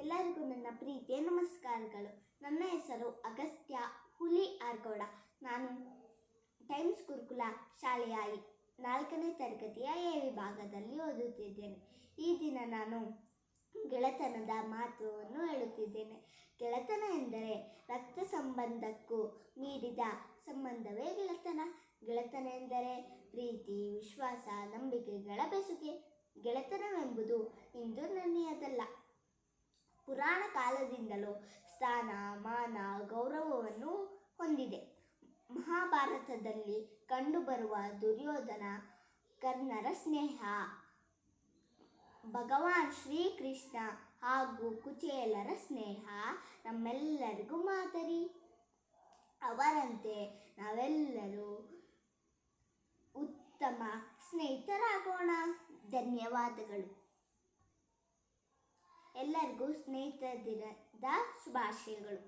ಎಲ್ಲರಿಗೂ ನನ್ನ ಪ್ರೀತಿಯ ನಮಸ್ಕಾರಗಳು. ನನ್ನ ಹೆಸರು ಅಗಸ್ತ್ಯ ಹುಲಿ ಆರ್ಗೌಡ. ನಾನು ಟೈಮ್ಸ್ ಗುರುಕುಲ ಶಾಲೆಯ 4ನೇ ತರಗತಿಯ ಎ ವಿಭಾಗದಲ್ಲಿ ಓದುತ್ತಿದ್ದೇನೆ. ಈ ದಿನ ನಾನು ಗೆಳೆತನದ ಮಹತ್ವವನ್ನು ಹೇಳುತ್ತಿದ್ದೇನೆ. ಗೆಳೆತನ ಎಂದರೆ ರಕ್ತ ಸಂಬಂಧಕ್ಕೂ ಮೀರಿದ ಸಂಬಂಧವೇ ಗೆಳೆತನ. ಗೆಳೆತನ ಎಂದರೆ ಪ್ರೀತಿ, ವಿಶ್ವಾಸ, ನಂಬಿಕೆಗಳ ಬೆಸುಗೆ. ಗೆಳೆತನವೆಂಬುದು ಇಂದು ನೆನೆಯದಲ್ಲ, ಪುರಾಣ ಕಾಲದಿಂದಲೂ ಸ್ಥಾನ, ಮಾನ, ಗೌರವವನ್ನು ಹೊಂದಿದೆ. ಮಹಾಭಾರತದಲ್ಲಿ ಕಂಡುಬರುವ ದುರ್ಯೋಧನ, ಕರ್ಣರ ಸ್ನೇಹ, ಭಗವಾನ್ ಶ್ರೀಕೃಷ್ಣ ಹಾಗೂ ಕುಚೇಲರ ಸ್ನೇಹ ನಮ್ಮೆಲ್ಲರಿಗೂ ಮಾದರಿ. ಅವರಂತೆ ನಾವೆಲ್ಲರೂ ಉತ್ತಮ ಸ್ನೇಹಿತರಾಗೋಣ. ಧನ್ಯವಾದಗಳು. ಎಲ್ಲರಿಗೂ ಸ್ನೇಹಿತರ ದಿನದ ಶುಭಾಶಯಗಳು.